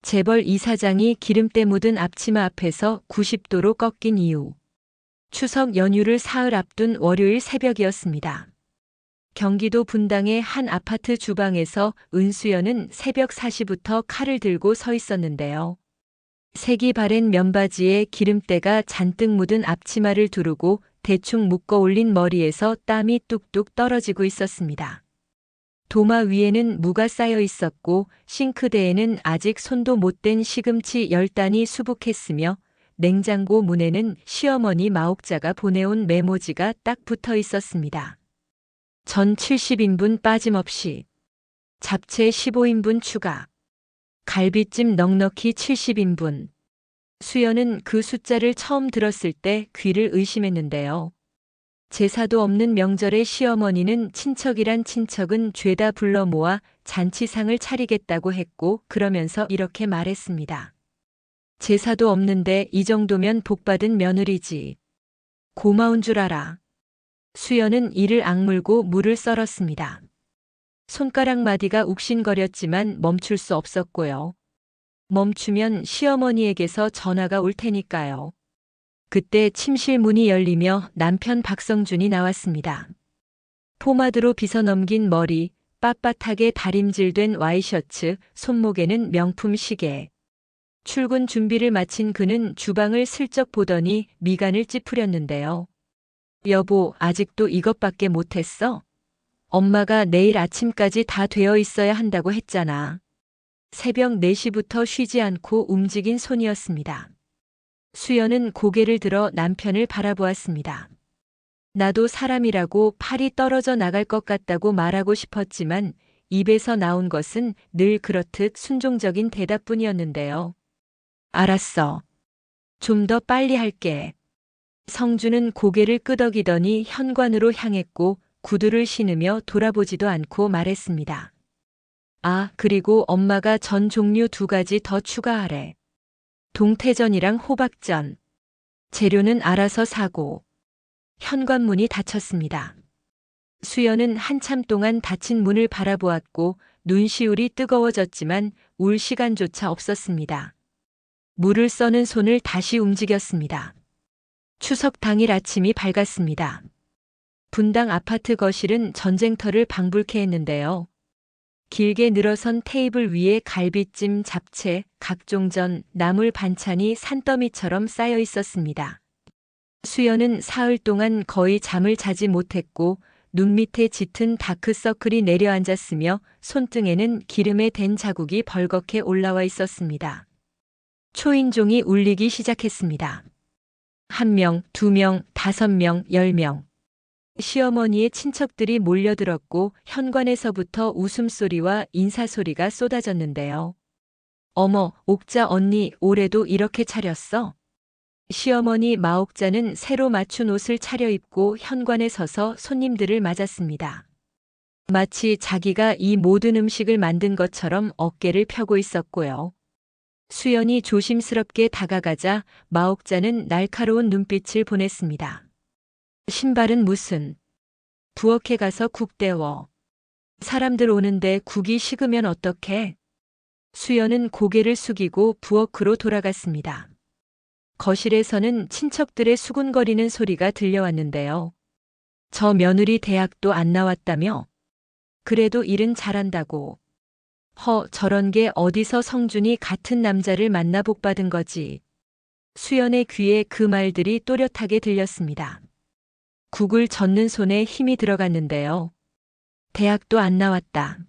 재벌 이사장이 기름때 묻은 앞치마 앞에서 90도로 꺾인 이유. 추석 연휴를 사흘 앞둔 월요일 새벽이었습니다. 경기도 분당의 한 아파트 주방에서 은수연은 새벽 4시부터 칼을 들고 서 있었는데요. 색이 바랜 면바지에 기름때가 잔뜩 묻은 앞치마를 두르고 대충 묶어 올린 머리에서 땀이 뚝뚝 떨어지고 있었습니다. 도마 위에는 무가 쌓여 있었고 싱크대에는 아직 손도 못 댄 시금치 10단이 수북했으며 냉장고 문에는 시어머니 마옥자가 보내온 메모지가 딱 붙어 있었습니다. 전 70인분 빠짐없이, 잡채 15인분 추가, 갈비찜 넉넉히 70인분. 수연은 그 숫자를 처음 들었을 때 귀를 의심했는데요. 제사도 없는 명절에 시어머니는 친척이란 친척은 죄다 불러 모아 잔치상을 차리겠다고 했고 그러면서 이렇게 말했습니다. 제사도 없는데 이 정도면 복받은 며느리지. 고마운 줄 알아. 수연은 이를 악물고 물을 썰었습니다. 손가락 마디가 욱신거렸지만 멈출 수 없었고요. 멈추면 시어머니에게서 전화가 올 테니까요. 그때 침실 문이 열리며 남편 박성준이 나왔습니다. 포마드로 빗어 넘긴 머리, 빳빳하게 다림질된 와이셔츠, 손목에는 명품 시계. 출근 준비를 마친 그는 주방을 슬쩍 보더니 미간을 찌푸렸는데요. 여보, 아직도 이것밖에 못했어? 엄마가 내일 아침까지 다 되어 있어야 한다고 했잖아. 새벽 4시부터 쉬지 않고 움직인 손이었습니다. 수연은 고개를 들어 남편을 바라보았습니다. 나도 사람이라고 팔이 떨어져 나갈 것 같다고 말하고 싶었지만 입에서 나온 것은 늘 그렇듯 순종적인 대답뿐이었는데요. 알았어. 좀 더 빨리 할게. 성주는 고개를 끄덕이더니 현관으로 향했고 구두를 신으며 돌아보지도 않고 말했습니다. 아, 그리고 엄마가 전 종류 2가지 더 추가하래. 동태전이랑 호박전. 재료는 알아서 사고. 현관문이 닫혔습니다. 수연은 한참 동안 닫힌 문을 바라보았고 눈시울이 뜨거워졌지만 울 시간조차 없었습니다. 물을 써는 손을 다시 움직였습니다. 추석 당일 아침이 밝았습니다. 분당 아파트 거실은 전쟁터를 방불케 했는데요. 길게 늘어선 테이블 위에 갈비찜, 잡채, 각종 전, 나물 반찬이 산더미처럼 쌓여 있었습니다. 수연은 사흘 동안 거의 잠을 자지 못했고 눈 밑에 짙은 다크서클이 내려앉았으며 손등에는 기름에 댄 자국이 벌겋게 올라와 있었습니다. 초인종이 울리기 시작했습니다. 1명, 2명, 5명, 10명. 시어머니의 친척들이 몰려들었고 현관에서부터 웃음소리와 인사소리가 쏟아졌는데요. 어머, 옥자 언니, 올해도 이렇게 차렸어? 시어머니 마옥자는 새로 맞춘 옷을 차려입고 현관에 서서 손님들을 맞았습니다. 마치 자기가 이 모든 음식을 만든 것처럼 어깨를 펴고 있었고요. 수연이 조심스럽게 다가가자 마옥자는 날카로운 눈빛을 보냈습니다. 신발은 무슨? 부엌에 가서 국 데워. 사람들 오는데 국이 식으면 어떡해? 수연은 고개를 숙이고 부엌으로 돌아갔습니다. 거실에서는 친척들의 수군거리는 소리가 들려왔는데요. 저 며느리 대학도 안 나왔다며? 그래도 일은 잘한다고. 저런 게 어디서 성준이 같은 남자를 만나 복받은 거지. 수연의 귀에 그 말들이 또렷하게 들렸습니다. 국을 젓는 손에 힘이 들어갔는데요. 대학도 안 나왔다.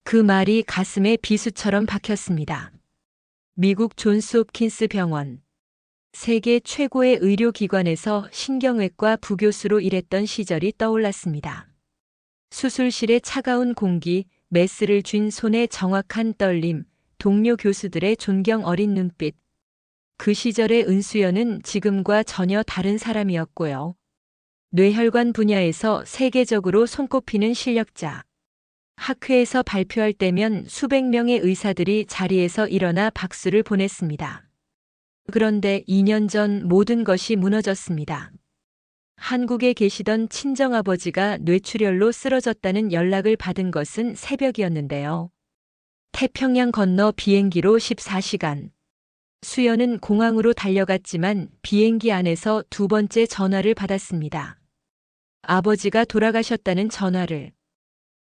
그 말이 가슴에 비수처럼 박혔습니다. 미국 존스 홉킨스 병원. 세계 최고의 의료기관에서 신경외과 부교수로 일했던 시절이 떠올랐습니다. 수술실의 차가운 공기, 메스를 쥔 손의 정확한 떨림, 동료 교수들의 존경 어린 눈빛. 그 시절의 은수연은 지금과 전혀 다른 사람이었고요. 뇌혈관 분야에서 세계적으로 손꼽히는 실력자. 학회에서 발표할 때면 수백 명의 의사들이 자리에서 일어나 박수를 보냈습니다. 그런데 2년 전 모든 것이 무너졌습니다. 한국에 계시던 친정아버지가 뇌출혈로 쓰러졌다는 연락을 받은 것은 새벽이었는데요. 태평양 건너 비행기로 14시간. 수연은 공항으로 달려갔지만 비행기 안에서 두 번째 전화를 받았습니다. 아버지가 돌아가셨다는 전화를.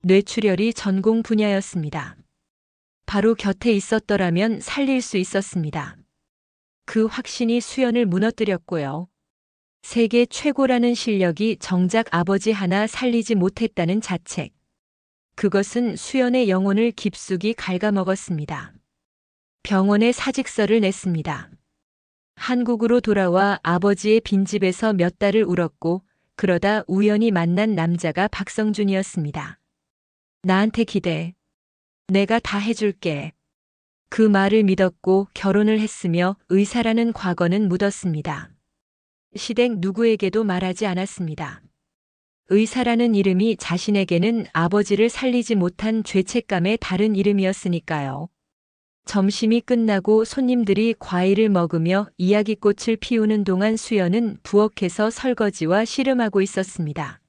뇌출혈이 전공 분야였습니다. 바로 곁에 있었더라면 살릴 수 있었습니다. 그 확신이 수연을 무너뜨렸고요. 세계 최고라는 실력이 정작 아버지 하나 살리지 못했다는 자책. 그것은 수연의 영혼을 깊숙이 갉아먹었습니다. 병원에 사직서를 냈습니다. 한국으로 돌아와 아버지의 빈집에서 몇 달을 울었고 그러다 우연히 만난 남자가 박성준이었습니다. 나한테 기대. 내가 다 해줄게. 그 말을 믿었고 결혼을 했으며 의사라는 과거는 묻었습니다. 시댁 누구에게도 말하지 않았습니다. 의사라는 이름이 자신에게는 아버지를 살리지 못한 죄책감의 다른 이름이었으니까요. 점심이 끝나고 손님들이 과일을 먹으며 이야기꽃을 피우는 동안 수연은 부엌에서 설거지와 씨름하고 있었습니다.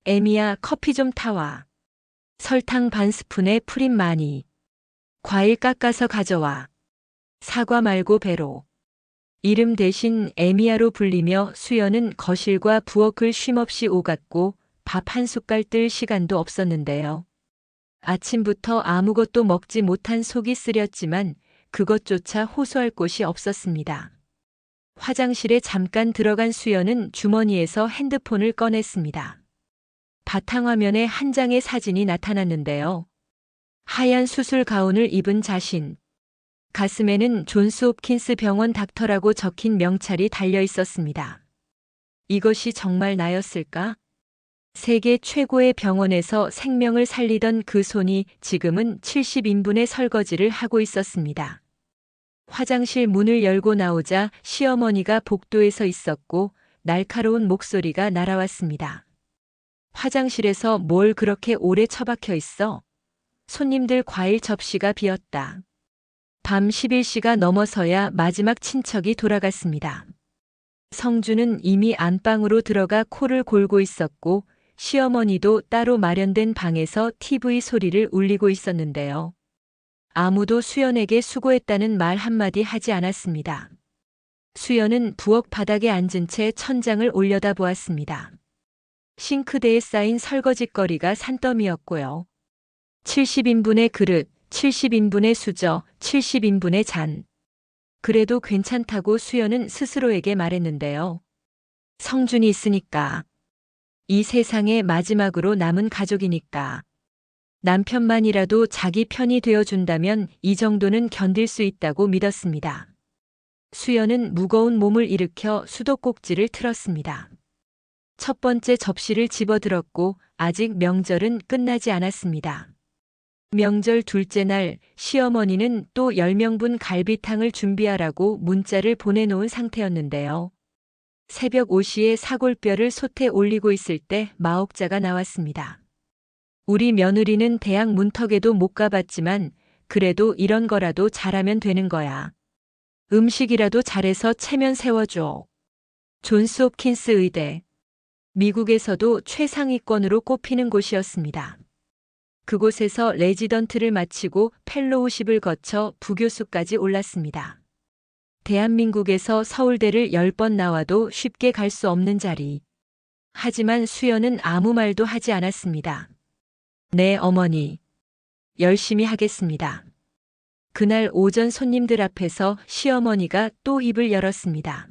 애미야, 커피 좀 타와. 설탕 반 스푼에 프림 많이. 과일 깎아서 가져와. 사과 말고 배로. 이름 대신 애미야로 불리며 수연은 거실과 부엌을 쉼없이 오갔고 밥 한 숟갈 뜰 시간도 없었는데요. 아침부터 아무것도 먹지 못한 속이 쓰렸지만 그것조차 호소할 곳이 없었습니다. 화장실에 잠깐 들어간 수연은 주머니에서 핸드폰을 꺼냈습니다. 바탕화면에 한 장의 사진이 나타났는데요. 하얀 수술 가운을 입은 자신. 가슴에는 존스 홉킨스 병원 닥터라고 적힌 명찰이 달려 있었습니다. 이것이 정말 나였을까? 세계 최고의 병원에서 생명을 살리던 그 손이 지금은 70인분의 설거지를 하고 있었습니다. 화장실 문을 열고 나오자 시어머니가 복도에 서 있었고 날카로운 목소리가 날아왔습니다. 화장실에서 뭘 그렇게 오래 처박혀 있어? 손님들 과일 접시가 비었다. 밤 11시가 넘어서야 마지막 친척이 돌아갔습니다. 성주는 이미 안방으로 들어가 코를 골고 있었고 시어머니도 따로 마련된 방에서 TV 소리를 울리고 있었는데요. 아무도 수연에게 수고했다는 말 한마디 하지 않았습니다. 수연은 부엌 바닥에 앉은 채 천장을 올려다보았습니다. 싱크대에 쌓인 설거짓거리가 산더미였고요. 70인분의 그릇, 70인분의 수저, 70인분의 잔. 그래도 괜찮다고 수연은 스스로에게 말했는데요. 성준이 있으니까. 이 세상의 마지막으로 남은 가족이니까. 남편만이라도 자기 편이 되어준다면 이 정도는 견딜 수 있다고 믿었습니다. 수연은 무거운 몸을 일으켜 수도꼭지를 틀었습니다. 첫 번째 접시를 집어들었고 아직 명절은 끝나지 않았습니다. 명절 둘째 날 시어머니는 또 10명분 갈비탕을 준비하라고 문자를 보내놓은 상태였는데요. 새벽 5시에 사골뼈를 솥에 올리고 있을 때 마옥자가 나왔습니다. 우리 며느리는 대학 문턱에도 못 가봤지만 그래도 이런 거라도 잘하면 되는 거야. 음식이라도 잘해서 체면 세워줘. 존스 홉킨스 의대. 미국에서도 최상위권으로 꼽히는 곳이었습니다. 그곳에서 레지던트를 마치고 펠로우십을 거쳐 부교수까지 올랐습니다. 대한민국에서 서울대를 10번 나와도 쉽게 갈 수 없는 자리. 하지만 수연은 아무 말도 하지 않았습니다. 네, 어머니. 열심히 하겠습니다. 그날 오전 손님들 앞에서 시어머니가 또 입을 열었습니다.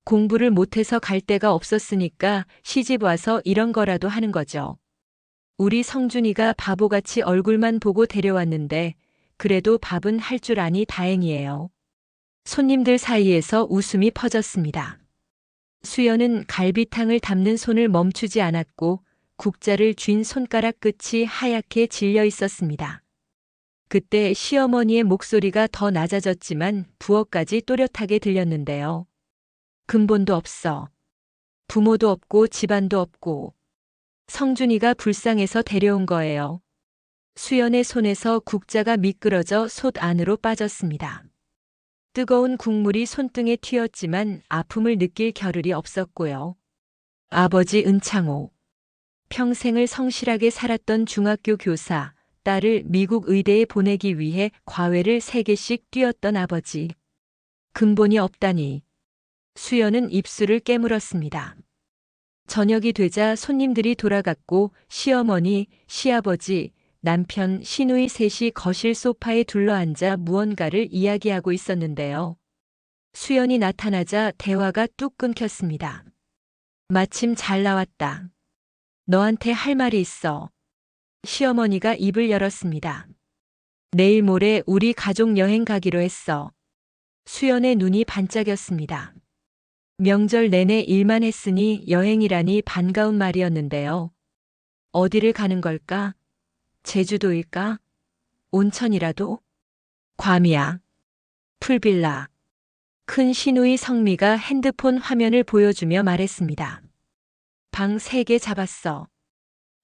공부를 못해서 갈 데가 없었으니까 시집 와서 이런 거라도 하는 거죠. 우리 성준이가 바보같이 얼굴만 보고 데려왔는데 그래도 밥은 할 줄 아니 다행이에요. 손님들 사이에서 웃음이 퍼졌습니다. 수연은 갈비탕을 담는 손을 멈추지 않았고 국자를 쥔 손가락 끝이 하얗게 질려 있었습니다. 그때 시어머니의 목소리가 더 낮아졌지만 부엌까지 또렷하게 들렸는데요. 근본도 없어. 부모도 없고 집안도 없고. 성준이가 불쌍해서 데려온 거예요. 수연의 손에서 국자가 미끄러져 솥 안으로 빠졌습니다. 뜨거운 국물이 손등에 튀었지만 아픔을 느낄 겨를이 없었고요. 아버지 은창호. 평생을 성실하게 살았던 중학교 교사, 딸을 미국 의대에 보내기 위해 과외를 3개씩 뛰었던 아버지. 근본이 없다니. 수연은 입술을 깨물었습니다. 저녁이 되자 손님들이 돌아갔고 시어머니, 시아버지, 남편, 시누이 셋이 거실 소파에 둘러앉아 무언가를 이야기하고 있었는데요. 수연이 나타나자 대화가 뚝 끊겼습니다. 마침 잘 나왔다. 너한테 할 말이 있어. 시어머니가 입을 열었습니다. 내일 모레 우리 가족 여행 가기로 했어. 수연의 눈이 반짝였습니다. 명절 내내 일만 했으니 여행이라니 반가운 말이었는데요. 어디를 가는 걸까? 제주도일까? 온천이라도? 괌이야. 풀빌라. 큰 시누이 성미가 핸드폰 화면을 보여주며 말했습니다. 방 3개 잡았어.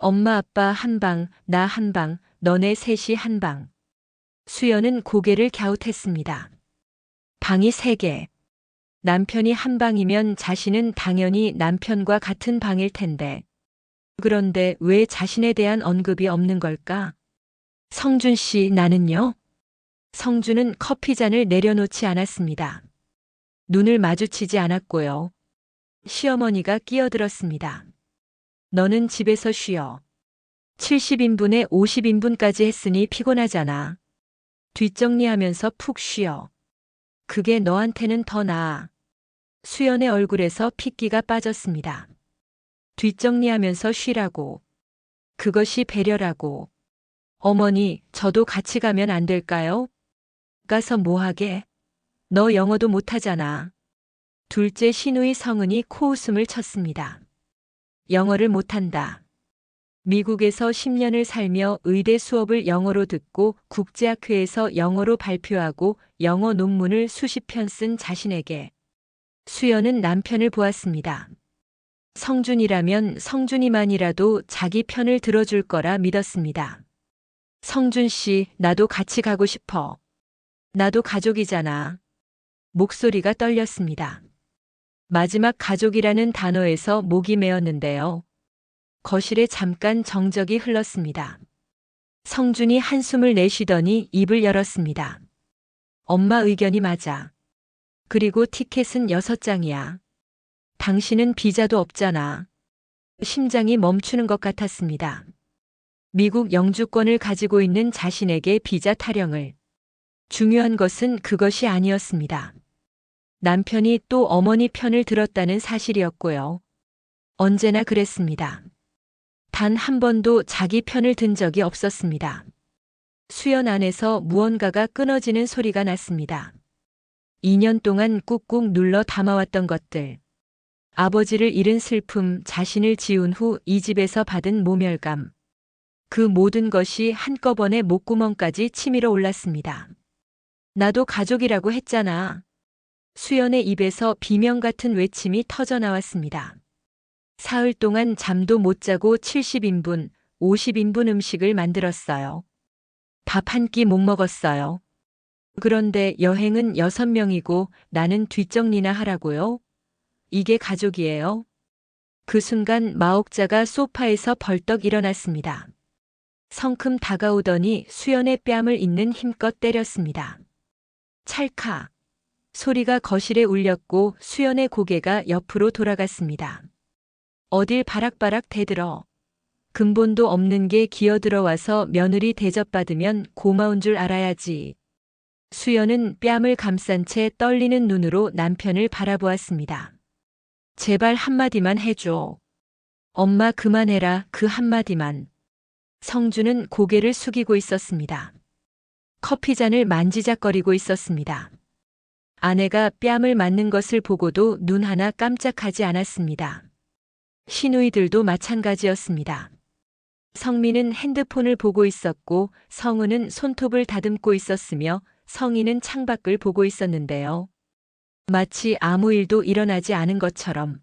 엄마 아빠 한 방, 나 한 방, 너네 셋이 한 방. 수연은 고개를 갸웃했습니다. 방이 3개. 남편이 한 방이면 자신은 당연히 남편과 같은 방일 텐데. 그런데 왜 자신에 대한 언급이 없는 걸까? 성준 씨, 나는요? 성준은 커피잔을 내려놓지 않았습니다. 눈을 마주치지 않았고요. 시어머니가 끼어들었습니다. 너는 집에서 쉬어. 70인분에 50인분까지 했으니 피곤하잖아. 뒷정리하면서 푹 쉬어. 그게 너한테는 더 나아. 수연의 얼굴에서 핏기가 빠졌습니다. 뒷정리하면서 쉬라고. 그것이 배려라고. 어머니, 저도 같이 가면 안 될까요? 가서 뭐하게? 너 영어도 못하잖아. 둘째 시누이 성은이 코웃음을 쳤습니다. 영어를 못한다. 미국에서 10년을 살며 의대 수업을 영어로 듣고 국제학회에서 영어로 발표하고 영어 논문을 수십 편 쓴 자신에게 수연은 남편을 보았습니다. 성준이라면 성준이만이라도 자기 편을 들어줄 거라 믿었습니다. 성준 씨, 나도 같이 가고 싶어. 나도 가족이잖아. 목소리가 떨렸습니다. 마지막 가족이라는 단어에서 목이 메었는데요. 거실에 잠깐 정적이 흘렀습니다. 성준이 한숨을 내쉬더니 입을 열었습니다. 엄마 의견이 맞아. 그리고 티켓은 6장이야. 당신은 비자도 없잖아. 심장이 멈추는 것 같았습니다. 미국 영주권을 가지고 있는 자신에게 비자 타령을. 중요한 것은 그것이 아니었습니다. 남편이 또 어머니 편을 들었다는 사실이었고요. 언제나 그랬습니다. 단 한 번도 자기 편을 든 적이 없었습니다. 수연 안에서 무언가가 끊어지는 소리가 났습니다. 2년 동안 꾹꾹 눌러 담아왔던 것들. 아버지를 잃은 슬픔, 자신을 지운 후 이 집에서 받은 모멸감. 그 모든 것이 한꺼번에 목구멍까지 치밀어 올랐습니다. 나도 가족이라고 했잖아. 수연의 입에서 비명 같은 외침이 터져 나왔습니다. 사흘 동안 잠도 못 자고 70인분, 50인분 음식을 만들었어요. 밥 한 끼 못 먹었어요. 그런데 여행은 6명이고 나는 뒷정리나 하라고요? 이게 가족이에요? 그 순간 마옥자가 소파에서 벌떡 일어났습니다. 성큼 다가오더니 수연의 뺨을 잇는 힘껏 때렸습니다. 찰칵. 소리가 거실에 울렸고 수연의 고개가 옆으로 돌아갔습니다. 어딜 바락바락 대들어. 근본도 없는 게 기어들어와서 며느리 대접받으면 고마운 줄 알아야지. 수연은 뺨을 감싼 채 떨리는 눈으로 남편을 바라보았습니다. 제발 한마디만 해줘. 엄마 그만해라, 그 한마디만. 성준은 고개를 숙이고 있었습니다. 커피잔을 만지작거리고 있었습니다. 아내가 뺨을 맞는 것을 보고도 눈 하나 깜짝하지 않았습니다. 시누이들도 마찬가지였습니다. 성민은 핸드폰을 보고 있었고 성은은 손톱을 다듬고 있었으며 성희는 창밖을 보고 있었는데요. 마치 아무 일도 일어나지 않은 것처럼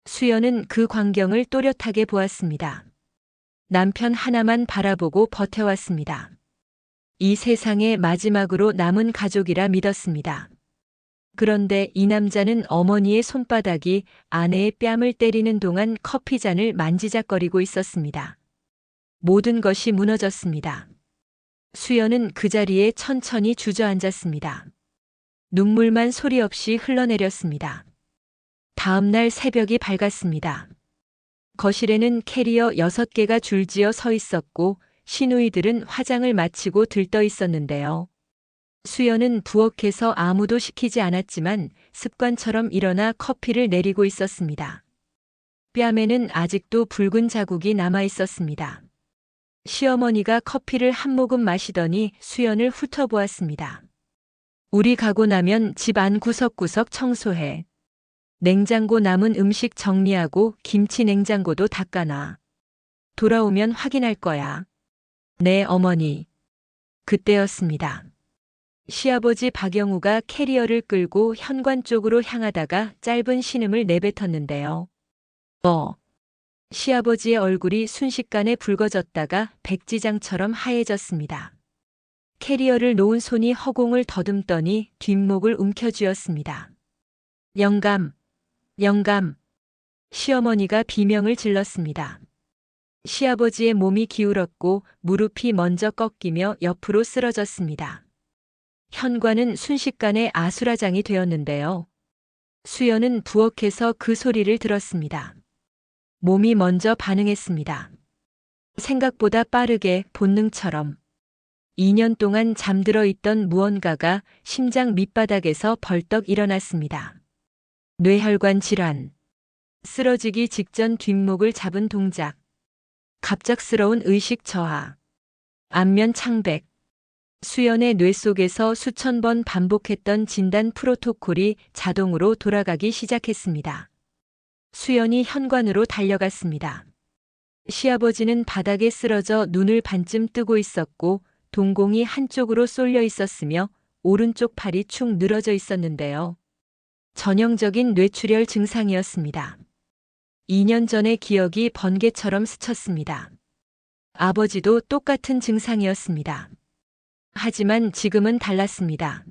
수연은 그 광경을 또렷하게 보았습니다. 남편 하나만 바라보고 버텨왔습니다. 이 세상의 마지막으로 남은 가족이라 믿었습니다. 그런데 이 남자는 어머니의 손바닥이 아내의 뺨을 때리는 동안 커피잔을 만지작거리고 있었습니다. 모든 것이 무너졌습니다. 수연은 그 자리에 천천히 주저앉았습니다. 눈물만 소리 없이 흘러내렸습니다. 다음 날 새벽이 밝았습니다. 거실에는 캐리어 6개가 줄지어 서 있었고 시누이들은 화장을 마치고 들떠 있었는데요. 수연은 부엌에서 아무도 시키지 않았지만 습관처럼 일어나 커피를 내리고 있었습니다. 뺨에는 아직도 붉은 자국이 남아 있었습니다. 시어머니가 커피를 한 모금 마시더니 수연을 훑어보았습니다. 우리 가고 나면 집 안 구석구석 청소해. 냉장고 남은 음식 정리하고 김치 냉장고도 닦아놔. 돌아오면 확인할 거야. 네, 어머니. 그때였습니다. 시아버지 박영우가 캐리어를 끌고 현관 쪽으로 향하다가 짧은 신음을 내뱉었는데요. 시아버지의 얼굴이 순식간에 붉어졌다가 백지장처럼 하얘졌습니다. 캐리어를 놓은 손이 허공을 더듬더니 뒷목을 움켜쥐었습니다. 영감, 영감. 시어머니가 비명을 질렀습니다. 시아버지의 몸이 기울었고 무릎이 먼저 꺾이며 옆으로 쓰러졌습니다. 현관은 순식간에 아수라장이 되었는데요. 수연은 부엌에서 그 소리를 들었습니다. 몸이 먼저 반응했습니다. 생각보다 빠르게 본능처럼. 2년 동안 잠들어 있던 무언가가 심장 밑바닥에서 벌떡 일어났습니다. 뇌혈관 질환. 쓰러지기 직전 뒷목을 잡은 동작. 갑작스러운 의식 저하. 안면 창백. 수연의 뇌 속에서 수천 번 반복했던 진단 프로토콜이 자동으로 돌아가기 시작했습니다. 수연이 현관으로 달려갔습니다. 시아버지는 바닥에 쓰러져 눈을 반쯤 뜨고 있었고 동공이 한쪽으로 쏠려 있었으며 오른쪽 팔이 축 늘어져 있었는데요. 전형적인 뇌출혈 증상이었습니다. 2년 전의 기억이 번개처럼 스쳤습니다. 아버지도 똑같은 증상이었습니다. 하지만 지금은 달랐습니다.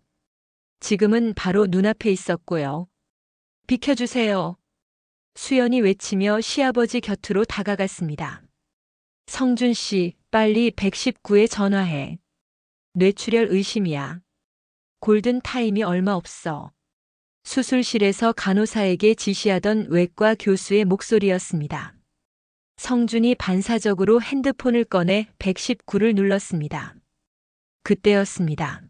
지금은 바로 눈앞에 있었고요. 비켜주세요. 수연이 외치며 시아버지 곁으로 다가갔습니다. 성준 씨, 빨리 119에 전화해. 뇌출혈 의심이야. 골든 타임이 얼마 없어. 수술실에서 간호사에게 지시하던 외과 교수의 목소리였습니다. 성준이 반사적으로 핸드폰을 꺼내 119를 눌렀습니다. 그때였습니다.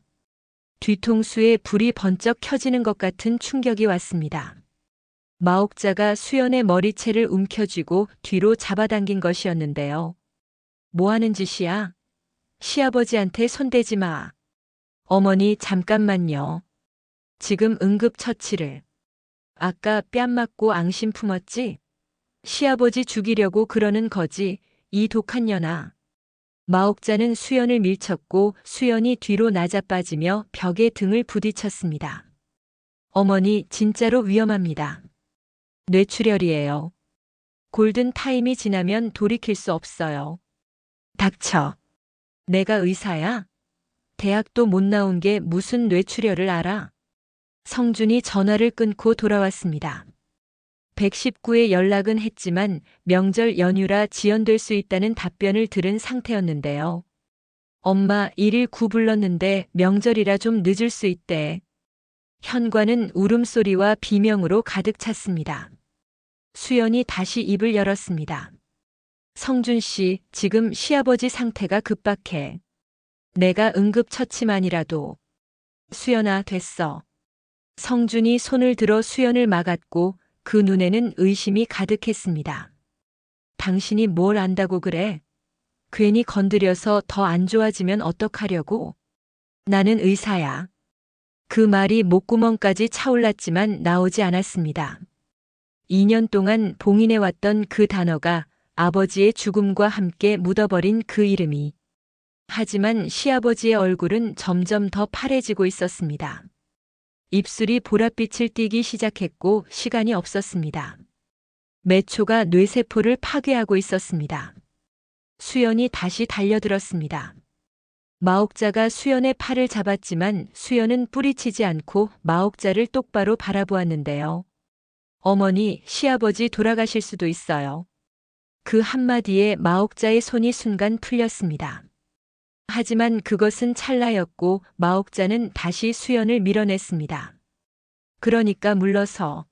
뒤통수에 불이 번쩍 켜지는 것 같은 충격이 왔습니다. 마옥자가 수연의 머리채를 움켜쥐고 뒤로 잡아당긴 것이었는데요. 뭐 하는 짓이야? 시아버지한테 손대지 마. 어머니 잠깐만요. 지금 응급처치를. 아까 뺨 맞고 앙심 품었지? 시아버지 죽이려고 그러는 거지, 이 독한 년아. 마옥자는 수연을 밀쳤고 수연이 뒤로 낮아빠지며 벽에 등을 부딪혔습니다. 어머니 진짜로 위험합니다. 뇌출혈이에요. 골든 타임이 지나면 돌이킬 수 없어요. 닥쳐. 내가 의사야? 대학도 못 나온 게 무슨 뇌출혈을 알아? 성준이 전화를 끊고 돌아왔습니다. 119에 연락은 했지만 명절 연휴라 지연될 수 있다는 답변을 들은 상태였는데요. 엄마 119 불렀는데 명절이라 좀 늦을 수 있대. 현관은 울음소리와 비명으로 가득 찼습니다. 수연이 다시 입을 열었습니다. 성준 씨, 지금 시아버지 상태가 급박해. 내가 응급처치만이라도. 수연아, 됐어. 성준이 손을 들어 수연을 막았고 그 눈에는 의심이 가득했습니다. 당신이 뭘 안다고 그래? 괜히 건드려서 더 안 좋아지면 어떡하려고? 나는 의사야. 그 말이 목구멍까지 차올랐지만 나오지 않았습니다. 2년 동안 봉인해왔던 그 단어가 아버지의 죽음과 함께 묻어버린 그 이름이. 하지만 시아버지의 얼굴은 점점 더 파래지고 있었습니다. 입술이 보랏빛을 띠기 시작했고 시간이 없었습니다. 매 초가 뇌세포를 파괴하고 있었습니다. 수연이 다시 달려들었습니다. 마옥자가 수연의 팔을 잡았지만 수연은 뿌리치지 않고 마옥자를 똑바로 바라보았는데요. 어머니, 시아버지 돌아가실 수도 있어요. 그 한마디에 마옥자의 손이 순간 풀렸습니다. 하지만 그것은 찰나였고 마옥자는 다시 수연을 밀어냈습니다. 그러니까 물러서.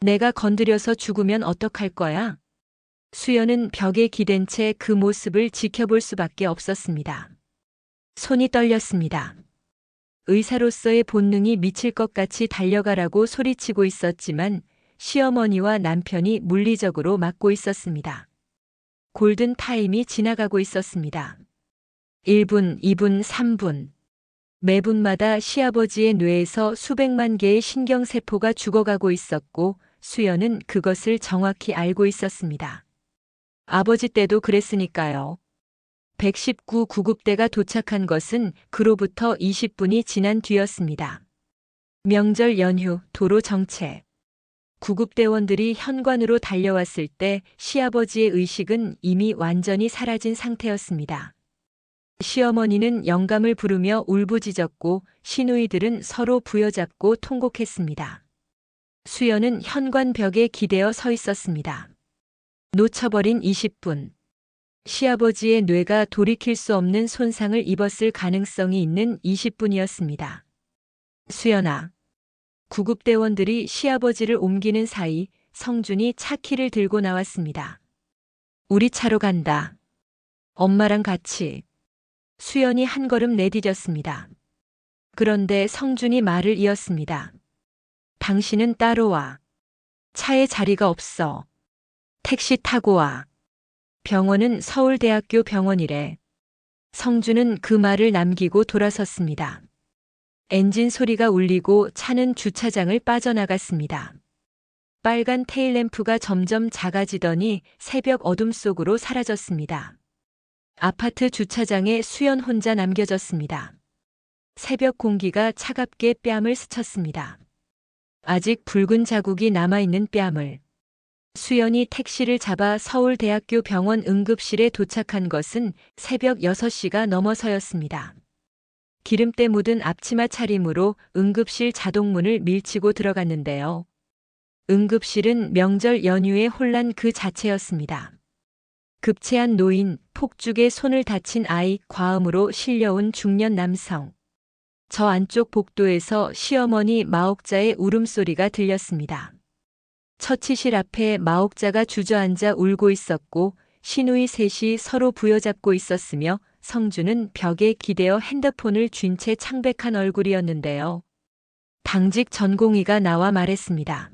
내가 건드려서 죽으면 어떡할 거야? 수연은 벽에 기댄 채 그 모습을 지켜볼 수밖에 없었습니다. 손이 떨렸습니다. 의사로서의 본능이 미칠 것 같이 달려가라고 소리치고 있었지만 시어머니와 남편이 물리적으로 막고 있었습니다. 골든 타임이 지나가고 있었습니다. 1분, 2분, 3분. 매분마다 시아버지의 뇌에서 수백만 개의 신경세포가 죽어가고 있었고 수연은 그것을 정확히 알고 있었습니다. 아버지 때도 그랬으니까요. 119 구급대가 도착한 것은 그로부터 20분이 지난 뒤였습니다. 명절 연휴, 도로 정체. 구급대원들이 현관으로 달려왔을 때 시아버지의 의식은 이미 완전히 사라진 상태였습니다. 시어머니는 영감을 부르며 울부짖었고 시누이들은 서로 부여잡고 통곡했습니다. 수연은 현관 벽에 기대어 서 있었습니다. 놓쳐버린 20분. 시아버지의 뇌가 돌이킬 수 없는 손상을 입었을 가능성이 있는 20분이었습니다. 수연아. 구급대원들이 시아버지를 옮기는 사이 성준이 차 키를 들고 나왔습니다. 우리 차로 간다. 엄마랑 같이. 수연이 한 걸음 내디뎠습니다. 그런데 성준이 말을 이었습니다. 당신은 따로 와. 차에 자리가 없어. 택시 타고 와. 병원은 서울대학교 병원이래. 성준은 그 말을 남기고 돌아섰습니다. 엔진 소리가 울리고 차는 주차장을 빠져나갔습니다. 빨간 테일램프가 점점 작아지더니 새벽 어둠 속으로 사라졌습니다. 아파트 주차장에 수연 혼자 남겨졌습니다. 새벽 공기가 차갑게 뺨을 스쳤습니다. 아직 붉은 자국이 남아있는 뺨을. 수연이 택시를 잡아 서울대학교 병원 응급실에 도착한 것은 새벽 6시가 넘어서였습니다. 기름때 묻은 앞치마 차림으로 응급실 자동문을 밀치고 들어갔는데요. 응급실은 명절 연휴의 혼란 그 자체였습니다. 급체한 노인, 폭죽에 손을 다친 아이, 과음으로 실려온 중년 남성. 저 안쪽 복도에서 시어머니 마옥자의 울음소리가 들렸습니다. 처치실 앞에 마옥자가 주저앉아 울고 있었고 시누이 셋이 서로 부여잡고 있었으며 성준은 벽에 기대어 핸드폰을 쥔 채 창백한 얼굴이었는데요. 당직 전공의가 나와 말했습니다.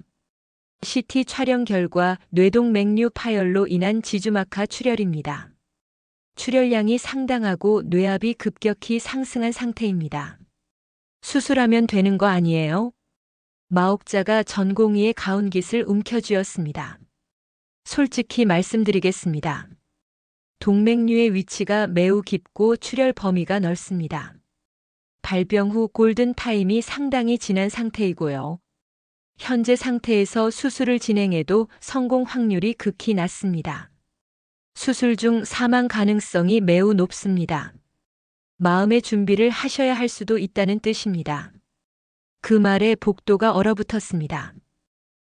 CT 촬영 결과 뇌동맥류 파열로 인한 지주막하 출혈입니다. 출혈량이 상당하고 뇌압이 급격히 상승한 상태입니다. 수술하면 되는 거 아니에요? 마옥자가 전공의의 가운깃을 움켜쥐었습니다. 솔직히 말씀드리겠습니다. 동맥류의 위치가 매우 깊고 출혈 범위가 넓습니다. 발병 후 골든 타임이 상당히 지난 상태이고요. 현재 상태에서 수술을 진행해도 성공 확률이 극히 낮습니다. 수술 중 사망 가능성이 매우 높습니다. 마음의 준비를 하셔야 할 수도 있다는 뜻입니다. 그 말에 복도가 얼어붙었습니다.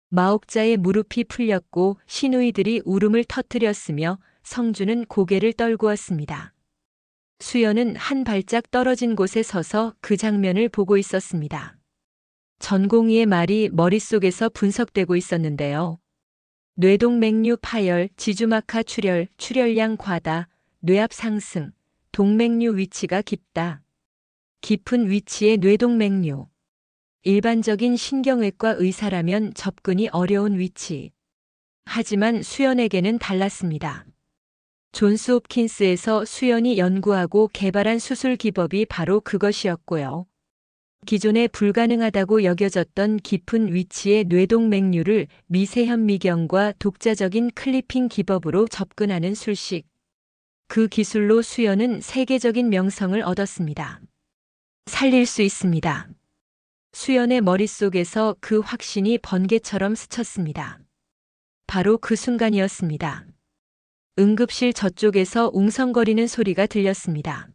마옥자의 무릎이 풀렸고 시누이들이 울음을 터뜨렸으며 성준은 고개를 떨구었습니다. 수연은 한 발짝 떨어진 곳에 서서 그 장면을 보고 있었습니다. 전공의의 말이 머릿속에서 분석되고 있었는데요. 뇌동맥류 파열, 지주막하 출혈, 출혈량 과다, 뇌압 상승, 동맥류 위치가 깊다. 깊은 위치의 뇌동맥류. 일반적인 신경외과 의사라면 접근이 어려운 위치. 하지만 수연에게는 달랐습니다. 존스 홉킨스에서 수연이 연구하고 개발한 수술 기법이 바로 그것이었고요. 기존에 불가능하다고 여겨졌던 깊은 위치의 뇌동맥류를 미세현미경과 독자적인 클리핑 기법으로 접근하는 술식. 그 기술로 수연은 세계적인 명성을 얻었습니다. 살릴 수 있습니다. 수연의 머릿속에서 그 확신이 번개처럼 스쳤습니다. 바로 그 순간이었습니다. 응급실 저쪽에서 웅성거리는 소리가 들렸습니다.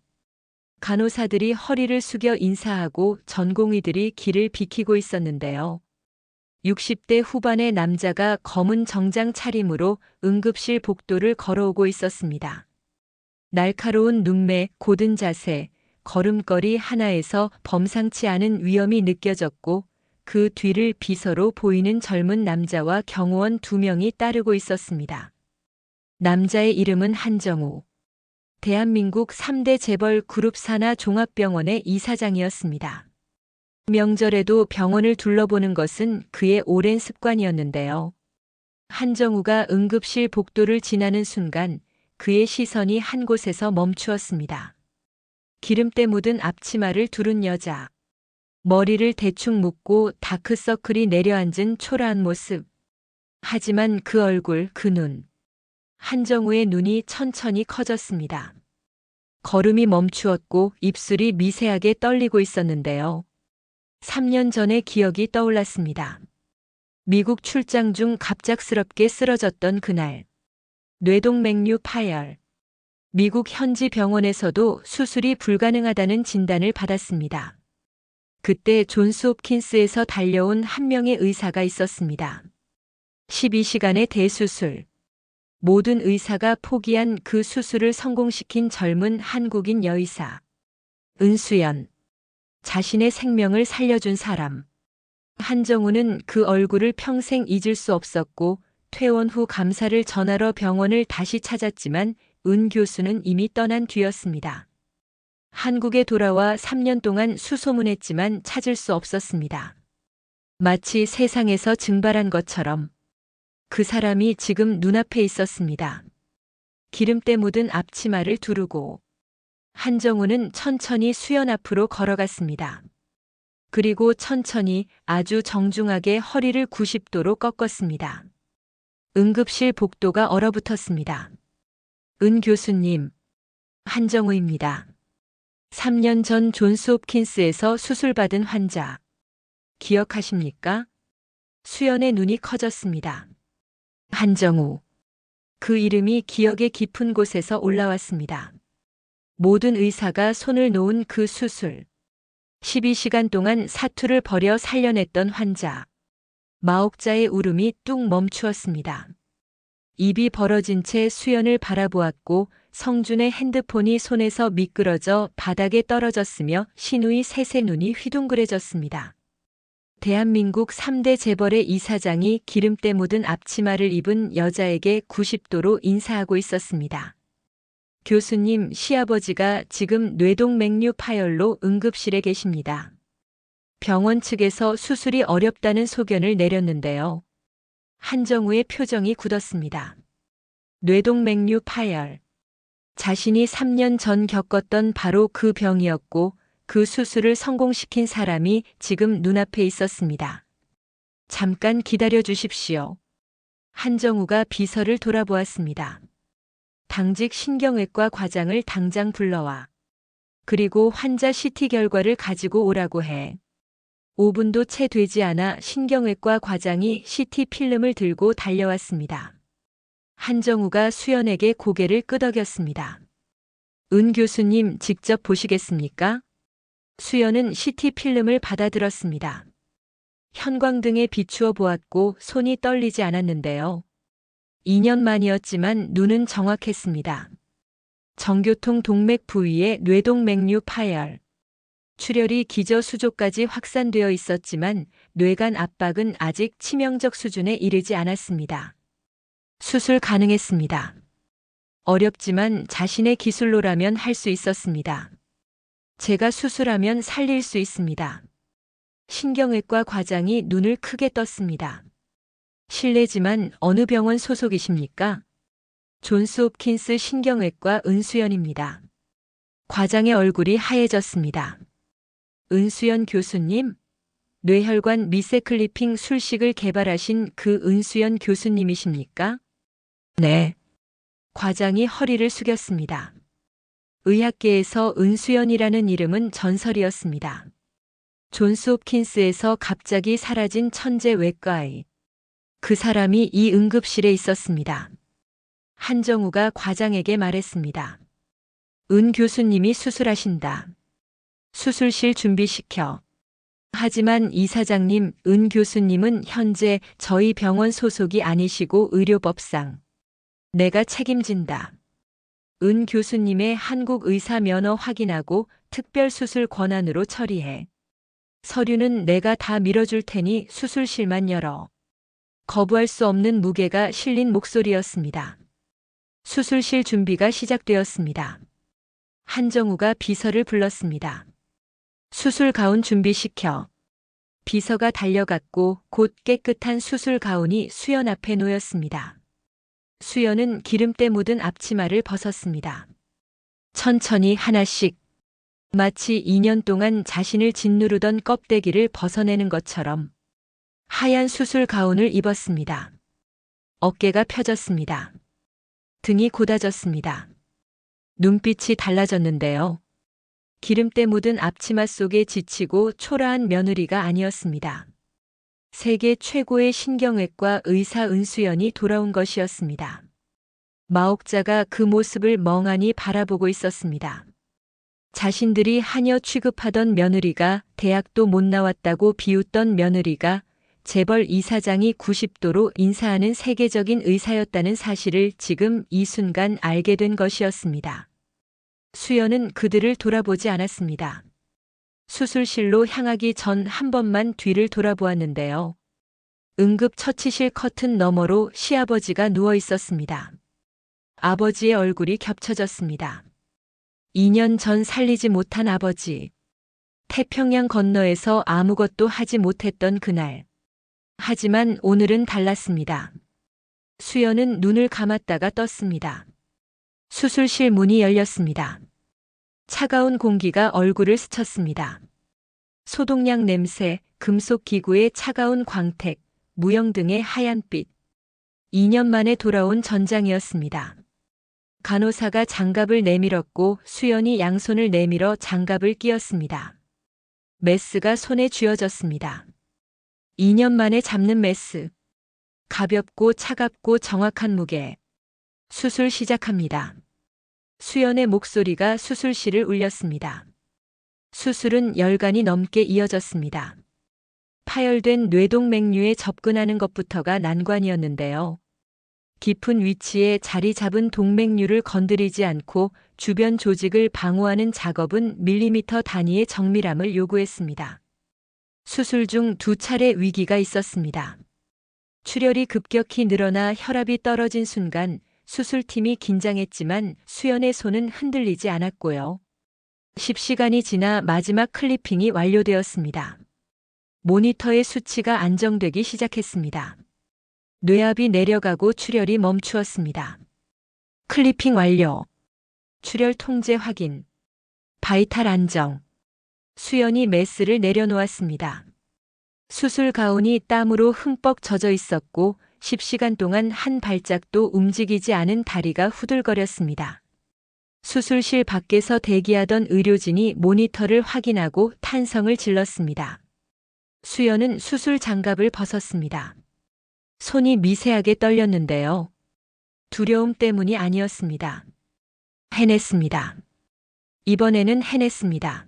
간호사들이 허리를 숙여 인사하고 전공의들이 길을 비키고 있었는데요. 60대 후반의 남자가 검은 정장 차림으로 응급실 복도를 걸어오고 있었습니다. 날카로운 눈매, 고든 자세, 걸음걸이 하나에서 범상치 않은 위험이 느껴졌고 그 뒤를 비서로 보이는 젊은 남자와 경호원 2명이 따르고 있었습니다. 남자의 이름은 한정우. 대한민국 3대 재벌 그룹 산하 종합병원의 이사장이었습니다. 명절에도 병원을 둘러보는 것은 그의 오랜 습관이었는데요. 한정우가 응급실 복도를 지나는 순간 그의 시선이 한 곳에서 멈추었습니다. 기름때 묻은 앞치마를 두른 여자. 머리를 대충 묶고 다크서클이 내려앉은 초라한 모습. 하지만 그 얼굴, 그 눈. 한정우의 눈이 천천히 커졌습니다. 걸음이 멈추었고 입술이 미세하게 떨리고 있었는데요. 3년 전의 기억이 떠올랐습니다. 미국 출장 중 갑작스럽게 쓰러졌던 그날. 뇌동맥류 파열. 미국 현지 병원에서도 수술이 불가능하다는 진단을 받았습니다. 그때 존스 홉킨스에서 달려온 한 명의 의사가 있었습니다. 12시간의 대수술. 모든 의사가 포기한 그 수술을 성공시킨 젊은 한국인 여의사. 은수연. 자신의 생명을 살려준 사람. 한정우는 그 얼굴을 평생 잊을 수 없었고 퇴원 후 감사를 전하러 병원을 다시 찾았지만 은 교수는 이미 떠난 뒤였습니다. 한국에 돌아와 3년 동안 수소문했지만 찾을 수 없었습니다. 마치 세상에서 증발한 것처럼 그 사람이 지금 눈앞에 있었습니다. 기름때 묻은 앞치마를 두르고 한정우는 천천히 수연 앞으로 걸어갔습니다. 그리고 천천히 아주 정중하게 허리를 90도로 꺾었습니다. 응급실 복도가 얼어붙었습니다. 은 교수님, 한정우입니다. 3년 전 존스 홉킨스에서 수술받은 환자. 기억하십니까? 수연의 눈이 커졌습니다. 한정우. 그 이름이 기억의 깊은 곳에서 올라왔습니다. 모든 의사가 손을 놓은 그 수술. 12시간 동안 사투를 벌여 살려냈던 환자. 마옥자의 울음이 뚝 멈추었습니다. 입이 벌어진 채 수연을 바라보았고 성준의 핸드폰이 손에서 미끄러져 바닥에 떨어졌으며 신우의 셋의 눈이 휘둥그레졌습니다. 대한민국 3대 재벌의 이사장이 기름때 묻은 앞치마를 입은 여자에게 90도로 인사하고 있었습니다. 교수님, 시아버지가 지금 뇌동맥류 파열로 응급실에 계십니다. 병원 측에서 수술이 어렵다는 소견을 내렸는데요. 한정우의 표정이 굳었습니다. 뇌동맥류 파열. 자신이 3년 전 겪었던 바로 그 병이었고 그 수술을 성공시킨 사람이 지금 눈앞에 있었습니다. 잠깐 기다려 주십시오. 한정우가 비서를 돌아보았습니다. 당직 신경외과 과장을 당장 불러와. 그리고 환자 CT 결과를 가지고 오라고 해. 5분도 채 되지 않아 신경외과 과장이 CT 필름을 들고 달려왔습니다. 한정우가 수연에게 고개를 끄덕였습니다. 은 교수님 직접 보시겠습니까? 수연은 CT 필름을 받아들었습니다. 형광등에 비추어 보았고 손이 떨리지 않았는데요. 2년 만이었지만 눈은 정확했습니다. 정교통 동맥 부위에 뇌동맥류 파열. 출혈이 기저수조까지 확산되어 있었지만 뇌간 압박은 아직 치명적 수준에 이르지 않았습니다. 수술 가능했습니다. 어렵지만 자신의 기술로라면 할 수 있었습니다. 제가 수술하면 살릴 수 있습니다. 신경외과 과장이 눈을 크게 떴습니다. 실례지만 어느 병원 소속이십니까? 존스 홉킨스 신경외과 은수연입니다. 과장의 얼굴이 하얘졌습니다. 은수연 교수님? 뇌혈관 미세클리핑 술식을 개발하신 그 은수연 교수님이십니까? 네. 과장이 허리를 숙였습니다. 의학계에서 은수연이라는 이름은 전설이었습니다. 존스 홉킨스에서 갑자기 사라진 천재 외과의 그 사람이 이 응급실에 있었습니다. 한정우가 과장에게 말했습니다. 은 교수님이 수술하신다. 수술실 준비시켜. 하지만 이사장님, 은 교수님은 현재 저희 병원 소속이 아니시고 의료법상 내가 책임진다. 은 교수님의 한국 의사 면허 확인하고 특별수술 권한으로 처리해. 서류는 내가 다 밀어줄 테니 수술실만 열어. 거부할 수 없는 무게가 실린 목소리였습니다. 수술실 준비가 시작되었습니다. 한정우가 비서를 불렀습니다. 수술 가운 준비시켜. 비서가 달려갔고 곧 깨끗한 수술 가운이 수연 앞에 놓였습니다. 수연은 기름때 묻은 앞치마를 벗었습니다. 천천히 하나씩, 마치 2년 동안 자신을 짓누르던 껍데기를 벗어내는 것처럼 하얀 수술 가운을 입었습니다. 어깨가 펴졌습니다. 등이 곧아졌습니다. 눈빛이 달라졌는데요. 기름때 묻은 앞치마 속에 지치고 초라한 며느리가 아니었습니다. 세계 최고의 신경외과 의사 은수연이 돌아온 것이었습니다. 마옥자가 그 모습을 멍하니 바라보고 있었습니다. 자신들이 하녀 취급하던 며느리가 대학도 못 나왔다고 비웃던 며느리가 재벌 이사장이 90도로 인사하는 세계적인 의사였다는 사실을 지금 이 순간 알게 된 것이었습니다. 수연은 그들을 돌아보지 않았습니다. 수술실로 향하기 전 한 번만 뒤를 돌아보았는데요. 응급처치실 커튼 너머로 시아버지가 누워 있었습니다. 아버지의 얼굴이 겹쳐졌습니다. 2년 전 살리지 못한 아버지. 태평양 건너에서 아무것도 하지 못했던 그날. 하지만 오늘은 달랐습니다. 수연은 눈을 감았다가 떴습니다. 수술실 문이 열렸습니다. 차가운 공기가 얼굴을 스쳤습니다. 소독약 냄새, 금속 기구의 차가운 광택, 무영 등의 하얀빛. 2년 만에 돌아온 전장이었습니다. 간호사가 장갑을 내밀었고 수연이 양손을 내밀어 장갑을 끼웠습니다. 메스가 손에 쥐어졌습니다. 2년 만에 잡는 메스. 가볍고 차갑고 정확한 무게. 수술 시작합니다. 수연의 목소리가 수술실을 울렸습니다. 수술은 열간이 넘게 이어졌습니다. 파열된 뇌동맥류에 접근하는 것부터가 난관이었는데요. 깊은 위치에 자리 잡은 동맥류를 건드리지 않고 주변 조직을 방어하는 작업은 밀리미터 단위의 정밀함을 요구했습니다. 수술 중 2차례 위기가 있었습니다. 출혈이 급격히 늘어나 혈압이 떨어진 순간 수술팀이 긴장했지만 수연의 손은 흔들리지 않았고요. 10시간이 지나 마지막 클리핑이 완료되었습니다. 모니터의 수치가 안정되기 시작했습니다. 뇌압이 내려가고 출혈이 멈추었습니다. 클리핑 완료. 출혈 통제 확인. 바이탈 안정. 수연이 메스를 내려놓았습니다. 수술 가운이 땀으로 흠뻑 젖어 있었고 10시간 동안 한 발짝도 움직이지 않은 다리가 후들거렸습니다. 수술실 밖에서 대기하던 의료진이 모니터를 확인하고 탄성을 질렀습니다. 수연은 수술 장갑을 벗었습니다. 손이 미세하게 떨렸는데요. 두려움 때문이 아니었습니다. 해냈습니다. 이번에는 해냈습니다.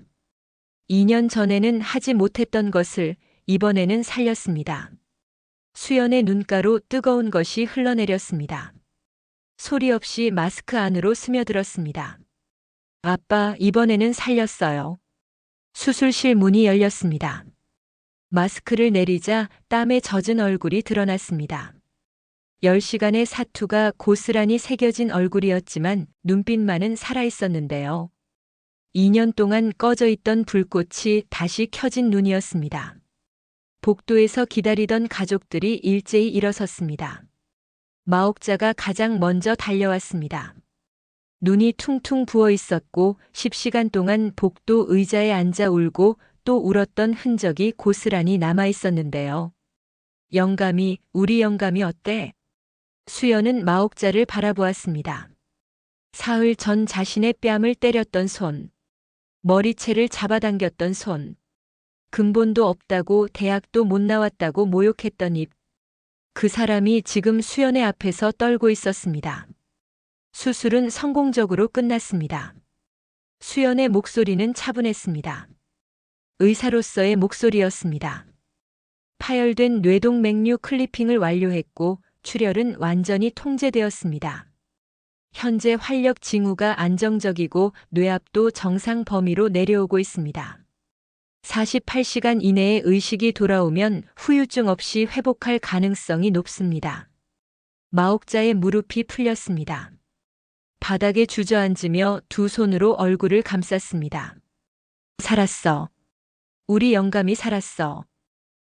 2년 전에는 하지 못했던 것을 이번에는 살렸습니다. 수연의 눈가로 뜨거운 것이 흘러내렸습니다. 소리 없이 마스크 안으로 스며들었습니다. 아빠, 이번에는 살렸어요. 수술실 문이 열렸습니다. 마스크를 내리자 땀에 젖은 얼굴이 드러났습니다. 10시간의 사투가 고스란히 새겨진 얼굴이었지만 눈빛만은 살아있었는데요. 2년 동안 꺼져 있던 불꽃이 다시 켜진 눈이었습니다. 복도에서 기다리던 가족들이 일제히 일어섰습니다. 마옥자가 가장 먼저 달려왔습니다. 눈이 퉁퉁 부어 있었고 10시간 동안 복도 의자에 앉아 울고 또 울었던 흔적이 고스란히 남아 있었는데요. 영감이, 우리 영감이 어때? 수연은 마옥자를 바라보았습니다. 사흘 전 자신의 뺨을 때렸던 손, 머리채를 잡아당겼던 손, 근본도 없다고 대학도 못 나왔다고 모욕했던 입. 그 사람이 지금 수연의 앞에서 떨고 있었습니다. 수술은 성공적으로 끝났습니다. 수연의 목소리는 차분했습니다. 의사로서의 목소리였습니다. 파열된 뇌동맥류 클리핑을 완료했고 출혈은 완전히 통제되었습니다. 현재 활력 징후가 안정적이고 뇌압도 정상 범위로 내려오고 있습니다. 48시간 이내에 의식이 돌아오면 후유증 없이 회복할 가능성이 높습니다. 마옥자의 무릎이 풀렸습니다. 바닥에 주저앉으며 두 손으로 얼굴을 감쌌습니다. 살았어. 우리 영감이 살았어.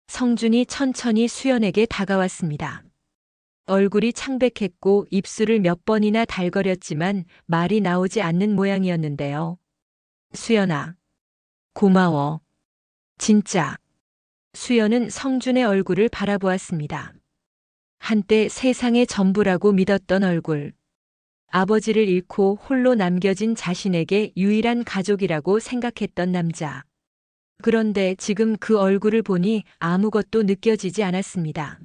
성준이 천천히 수연에게 다가왔습니다. 얼굴이 창백했고 입술을 몇 번이나 달거렸지만 말이 나오지 않는 모양이었는데요. 수연아, 고마워. 진짜. 수연은 성준의 얼굴을 바라보았습니다. 한때 세상의 전부라고 믿었던 얼굴. 아버지를 잃고 홀로 남겨진 자신에게 유일한 가족이라고 생각했던 남자. 그런데 지금 그 얼굴을 보니 아무것도 느껴지지 않았습니다.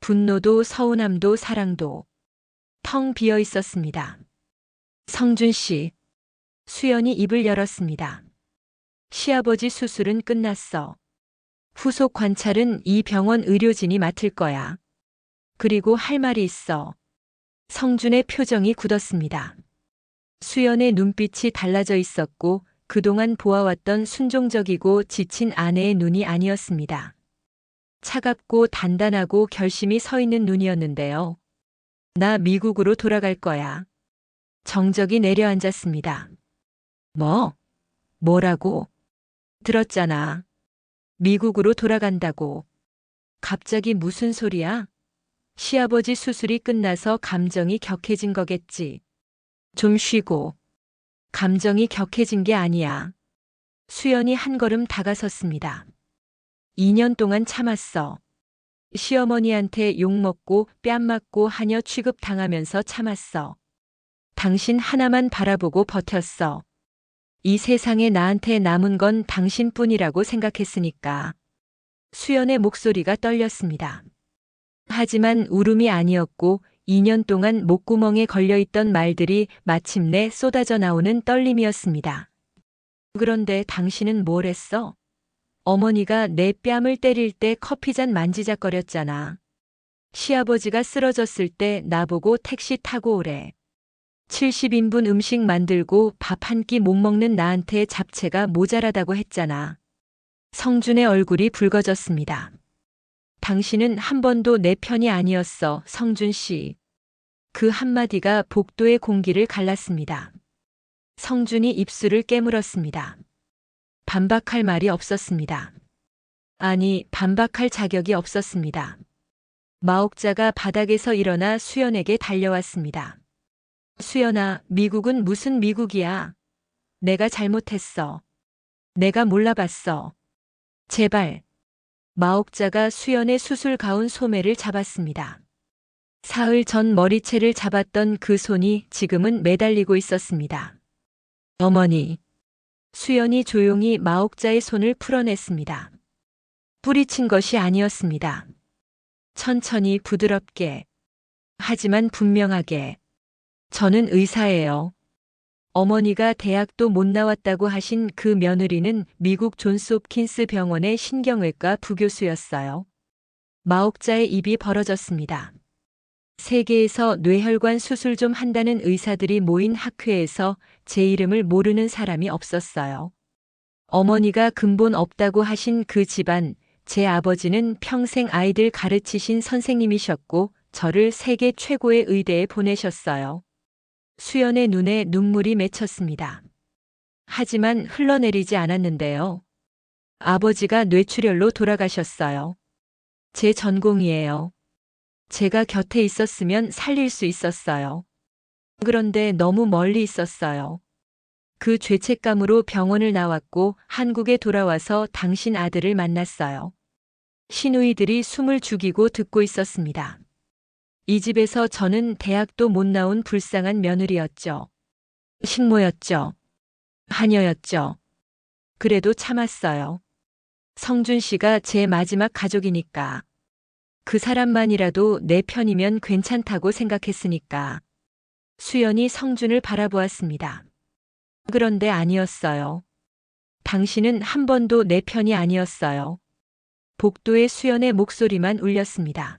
분노도 서운함도 사랑도 텅 비어 있었습니다. 성준 씨. 수연이 입을 열었습니다. 시아버지 수술은 끝났어. 후속 관찰은 이 병원 의료진이 맡을 거야. 그리고 할 말이 있어. 성준의 표정이 굳었습니다. 수연의 눈빛이 달라져 있었고 그동안 보아왔던 순종적이고 지친 아내의 눈이 아니었습니다. 차갑고 단단하고 결심이 서 있는 눈이었는데요. 나 미국으로 돌아갈 거야. 정적이 내려앉았습니다. 뭐라고? 들었잖아. 미국으로 돌아간다고. 갑자기 무슨 소리야? 시아버지 수술이 끝나서 감정이 격해진 거겠지. 좀 쉬고. 감정이 격해진 게 아니야. 수연이 한 걸음 다가섰습니다. 2년 동안 참았어. 시어머니한테 욕먹고 뺨 맞고 하녀 취급당하면서 참았어. 당신 하나만 바라보고 버텼어. 이 세상에 나한테 남은 건 당신뿐이라고 생각했으니까. 수연의 목소리가 떨렸습니다. 하지만 울음이 아니었고 2년 동안 목구멍에 걸려있던 말들이 마침내 쏟아져 나오는 떨림이었습니다. 그런데 당신은 뭘 했어? 어머니가 내 뺨을 때릴 때 커피잔 만지작거렸잖아. 시아버지가 쓰러졌을 때 나보고 택시 타고 오래. 70인분 음식 만들고 밥 한 끼 못 먹는 나한테 잡채가 모자라다고 했잖아. 성준의 얼굴이 붉어졌습니다. 당신은 한 번도 내 편이 아니었어, 성준 씨. 그 한마디가 복도의 공기를 갈랐습니다. 성준이 입술을 깨물었습니다. 반박할 말이 없었습니다. 아니, 반박할 자격이 없었습니다. 마옥자가 바닥에서 일어나 수연에게 달려왔습니다. 수연아, 미국은 무슨 미국이야? 내가 잘못했어. 내가 몰라봤어. 제발. 마옥자가 수연의 수술 가운 소매를 잡았습니다. 사흘 전 머리채를 잡았던 그 손이 지금은 매달리고 있었습니다. 어머니. 수연이 조용히 마옥자의 손을 풀어냈습니다. 뿌리친 것이 아니었습니다. 천천히 부드럽게. 하지만 분명하게. 저는 의사예요. 어머니가 대학도 못 나왔다고 하신 그 며느리는 미국 존스 홉킨스 병원의 신경외과 부교수였어요. 마옥자의 입이 벌어졌습니다. 세계에서 뇌혈관 수술 좀 한다는 의사들이 모인 학회에서 제 이름을 모르는 사람이 없었어요. 어머니가 근본 없다고 하신 그 집안, 제 아버지는 평생 아이들 가르치신 선생님이셨고 저를 세계 최고의 의대에 보내셨어요. 수연의 눈에 눈물이 맺혔습니다. 하지만 흘러내리지 않았는데요. 아버지가 뇌출혈로 돌아가셨어요. 제 전공이에요. 제가 곁에 있었으면 살릴 수 있었어요. 그런데 너무 멀리 있었어요. 그 죄책감으로 병원을 나왔고 한국에 돌아와서 당신 아들을 만났어요. 시누이들이 숨을 죽이고 듣고 있었습니다. 이 집에서 저는 대학도 못 나온 불쌍한 며느리였죠. 식모였죠. 하녀였죠. 그래도 참았어요. 성준 씨가 제 마지막 가족이니까. 그 사람만이라도 내 편이면 괜찮다고 생각했으니까. 수연이 성준을 바라보았습니다. 그런데 아니었어요. 당신은 한 번도 내 편이 아니었어요. 복도의 수연의 목소리만 울렸습니다.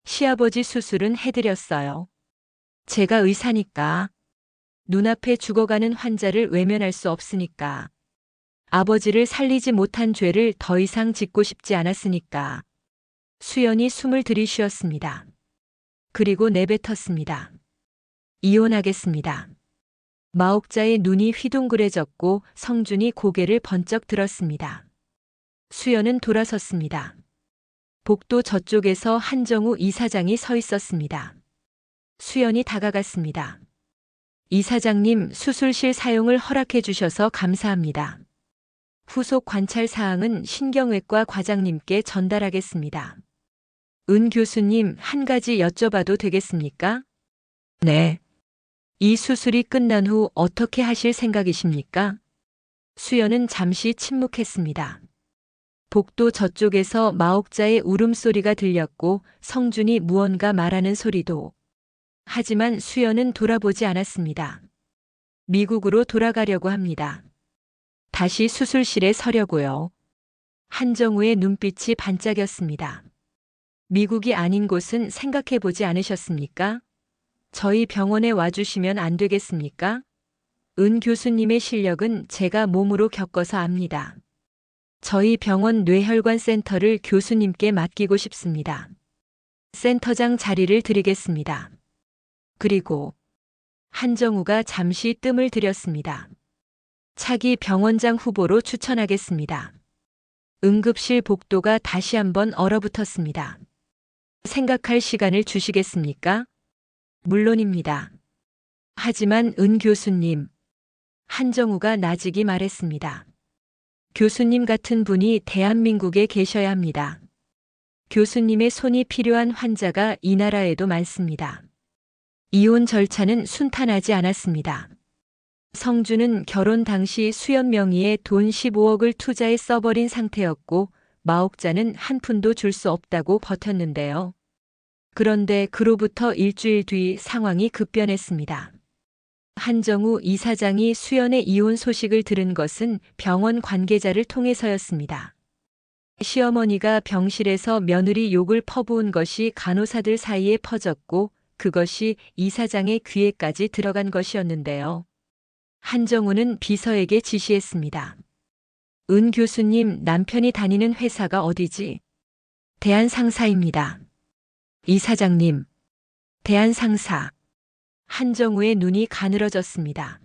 시아버지 수술은 해드렸어요. 제가 의사니까. 눈앞에 죽어가는 환자를 외면할 수 없으니까. 아버지를 살리지 못한 죄를 더 이상 짓고 싶지 않았으니까. 수연이 숨을 들이쉬었습니다. 그리고 내뱉었습니다. 이혼하겠습니다. 마옥자의 눈이 휘둥그레졌고 성준이 고개를 번쩍 들었습니다. 수연은 돌아섰습니다. 복도 저쪽에서 한정우 이사장이 서 있었습니다. 수연이 다가갔습니다. 이사장님, 수술실 사용을 허락해 주셔서 감사합니다. 후속 관찰 사항은 신경외과 과장님께 전달하겠습니다. 은 교수님, 한 가지 여쭤봐도 되겠습니까? 네. 이 수술이 끝난 후 어떻게 하실 생각이십니까? 수연은 잠시 침묵했습니다. 복도 저쪽에서 마옥자의 울음소리가 들렸고 성준이 무언가 말하는 소리도. 하지만 수연은 돌아보지 않았습니다. 미국으로 돌아가려고 합니다. 다시 수술실에 서려고요. 한정우의 눈빛이 반짝였습니다. 미국이 아닌 곳은 생각해 보지 않으셨습니까? 저희 병원에 와주시면 안 되겠습니까? 은 교수님의 실력은 제가 몸으로 겪어서 압니다. 저희 병원 뇌혈관 센터를 교수님께 맡기고 싶습니다. 센터장 자리를 드리겠습니다. 그리고 한정우가 잠시 뜸을 들였습니다. 차기 병원장 후보로 추천하겠습니다. 응급실 복도가 다시 한번 얼어붙었습니다. 생각할 시간을 주시겠습니까? 물론입니다. 하지만 은 교수님, 한정우가 나직이 말했습니다. 교수님 같은 분이 대한민국에 계셔야 합니다. 교수님의 손이 필요한 환자가 이 나라에도 많습니다. 이혼 절차는 순탄하지 않았습니다. 성준은 결혼 당시 수연 명의의 돈 15억을 투자에 써버린 상태였고 마옥자는 한 푼도 줄 수 없다고 버텼는데요. 그런데 그로부터 일주일 뒤 상황이 급변했습니다. 한정우 이사장이 수연의 이혼 소식을 들은 것은 병원 관계자를 통해서였습니다. 시어머니가 병실에서 며느리 욕을 퍼부은 것이 간호사들 사이에 퍼졌고 그것이 이사장의 귀에까지 들어간 것이었는데요. 한정우는 비서에게 지시했습니다. 은 교수님, 남편이 다니는 회사가 어디지? 대한상사입니다. 이사장님, 대한상사. 한정우의 눈이 가늘어졌습니다.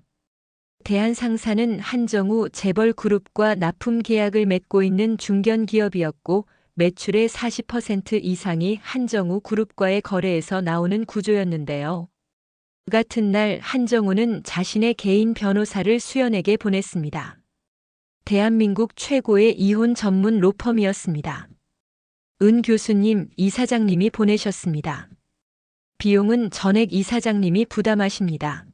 대한상사는 한정우 재벌그룹과 납품 계약을 맺고 있는 중견기업이었고 매출의 40% 이상이 한정우 그룹과의 거래에서 나오는 구조였는데요. 그 같은 날 한정우는 자신의 개인 변호사를 수연에게 보냈습니다. 대한민국 최고의 이혼 전문 로펌이었습니다. 은 교수님, 이사장님이 보내셨습니다. 비용은 전액 이사장님이 부담하십니다.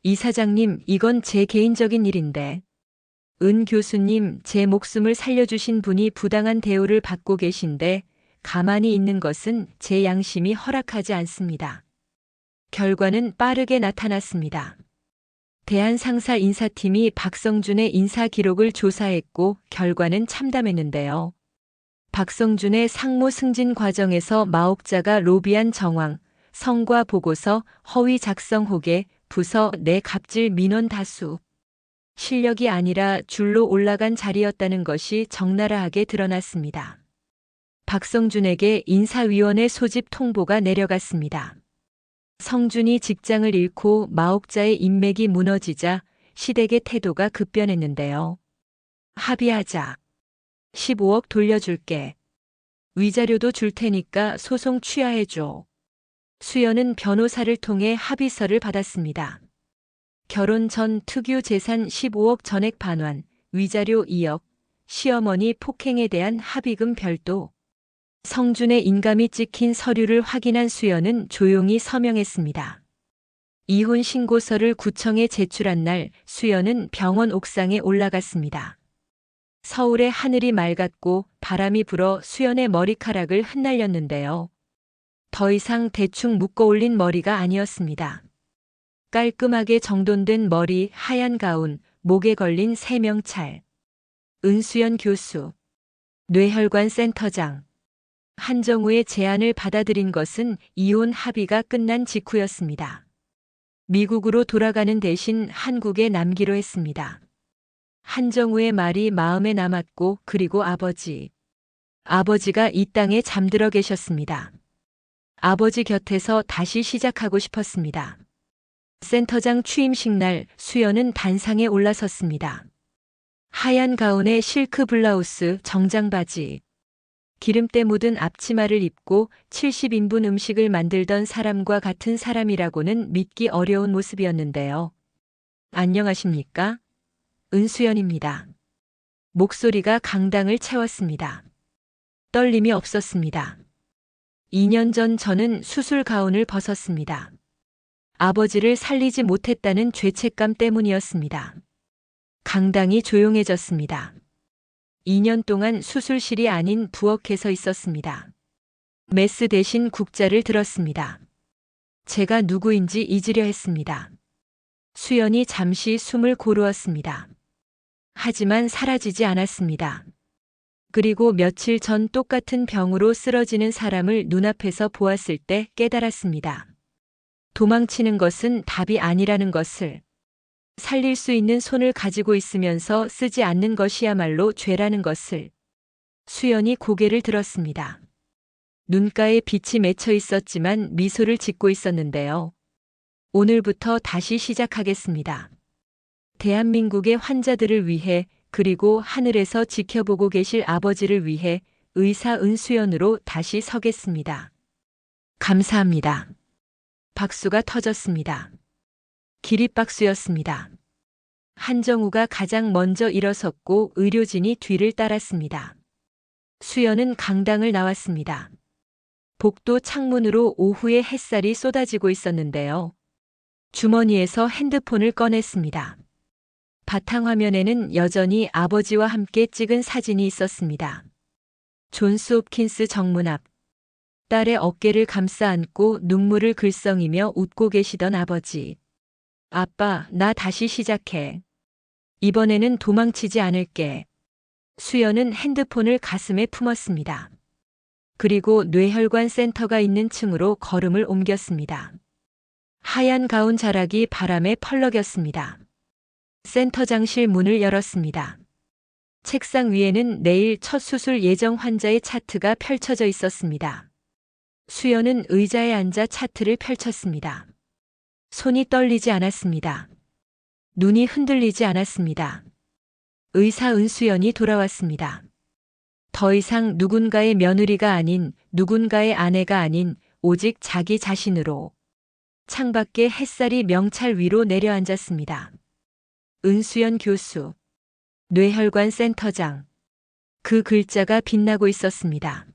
이사장님, 이건 제 개인적인 일인데. 은 교수님, 제 목숨을 살려주신 분이 부당한 대우를 받고 계신데 가만히 있는 것은 제 양심이 허락하지 않습니다. 결과는 빠르게 나타났습니다. 대한상사 인사팀이 박성준의 인사 기록을 조사했고 결과는 참담했는데요. 박성준의 상무 승진 과정에서 마옥자가 로비한 정황, 성과 보고서, 허위 작성 호개, 부서 내 갑질 민원 다수. 실력이 아니라 줄로 올라간 자리였다는 것이 적나라하게 드러났습니다. 박성준에게 인사위원회 소집 통보가 내려갔습니다. 성준이 직장을 잃고 마옥자의 인맥이 무너지자 시댁의 태도가 급변했는데요. 합의하자. 15억 돌려줄게. 위자료도 줄 테니까 소송 취하해줘. 수연은 변호사를 통해 합의서를 받았습니다. 결혼 전 특유 재산 15억 전액 반환, 위자료 2억, 시어머니 폭행에 대한 합의금 별도. 성준의 인감이 찍힌 서류를 확인한 수연은 조용히 서명했습니다. 이혼 신고서를 구청에 제출한 날 수연은 병원 옥상에 올라갔습니다. 서울의 하늘이 맑았고 바람이 불어 수연의 머리카락을 흩날렸는데요. 더 이상 대충 묶어 올린 머리가 아니었습니다. 깔끔하게 정돈된 머리, 하얀 가운, 목에 걸린 세명찰. 은수연 교수, 뇌혈관 센터장. 한정우의 제안을 받아들인 것은 이혼 합의가 끝난 직후였습니다. 미국으로 돌아가는 대신 한국에 남기로 했습니다. 한정우의 말이 마음에 남았고 그리고 아버지가 이 땅에 잠들어 계셨습니다. 아버지 곁에서 다시 시작하고 싶었습니다. 센터장 취임식 날 수연은 단상에 올라섰습니다. 하얀 가운에 실크 블라우스, 정장 바지, 기름때 묻은 앞치마를 입고 70인분 음식을 만들던 사람과 같은 사람이라고는 믿기 어려운 모습이었는데요. 안녕하십니까? 은수연입니다. 목소리가 강당을 채웠습니다. 떨림이 없었습니다. 2년 전 저는 수술 가운을 벗었습니다. 아버지를 살리지 못했다는 죄책감 때문이었습니다. 강당이 조용해졌습니다. 2년 동안 수술실이 아닌 부엌에서 있었습니다. 메스 대신 국자를 들었습니다. 제가 누구인지 잊으려 했습니다. 수연이 잠시 숨을 고르었습니다. 하지만 사라지지 않았습니다. 그리고 며칠 전 똑같은 병으로 쓰러지는 사람을 눈앞에서 보았을 때 깨달았습니다. 도망치는 것은 답이 아니라는 것을. 살릴 수 있는 손을 가지고 있으면서 쓰지 않는 것이야말로 죄라는 것을. 수연이 고개를 들었습니다. 눈가에 빛이 맺혀 있었지만 미소를 짓고 있었는데요. 오늘부터 다시 시작하겠습니다. 대한민국의 환자들을 위해 그리고 하늘에서 지켜보고 계실 아버지를 위해 의사 은수연으로 다시 서겠습니다. 감사합니다. 박수가 터졌습니다. 기립박수였습니다. 한정우가 가장 먼저 일어섰고 의료진이 뒤를 따랐습니다. 수연은 강당을 나왔습니다. 복도 창문으로 오후의 햇살이 쏟아지고 있었는데요. 주머니에서 핸드폰을 꺼냈습니다. 바탕화면에는 여전히 아버지와 함께 찍은 사진이 있었습니다. 존스 홉킨스 정문 앞. 딸의 어깨를 감싸 안고 눈물을 글썽이며 웃고 계시던 아버지. 아빠, 나 다시 시작해. 이번에는 도망치지 않을게. 수연은 핸드폰을 가슴에 품었습니다. 그리고 뇌혈관 센터가 있는 층으로 걸음을 옮겼습니다. 하얀 가운 자락이 바람에 펄럭였습니다. 센터장실 문을 열었습니다. 책상 위에는 내일 첫 수술 예정 환자의 차트가 펼쳐져 있었습니다. 수연은 의자에 앉아 차트를 펼쳤습니다. 손이 떨리지 않았습니다. 눈이 흔들리지 않았습니다. 의사 은수연이 돌아왔습니다. 더 이상 누군가의 며느리가 아닌, 누군가의 아내가 아닌 오직 자기 자신으로. 창밖에 햇살이 명찰 위로 내려앉았습니다. 은수연 교수, 뇌혈관 센터장. 그 글자가 빛나고 있었습니다.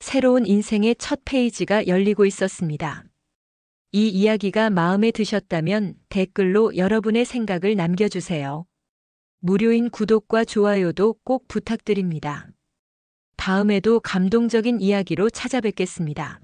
새로운 인생의 첫 페이지가 열리고 있었습니다. 이 이야기가 마음에 드셨다면 댓글로 여러분의 생각을 남겨주세요. 무료인 구독과 좋아요도 꼭 부탁드립니다. 다음에도 감동적인 이야기로 찾아뵙겠습니다.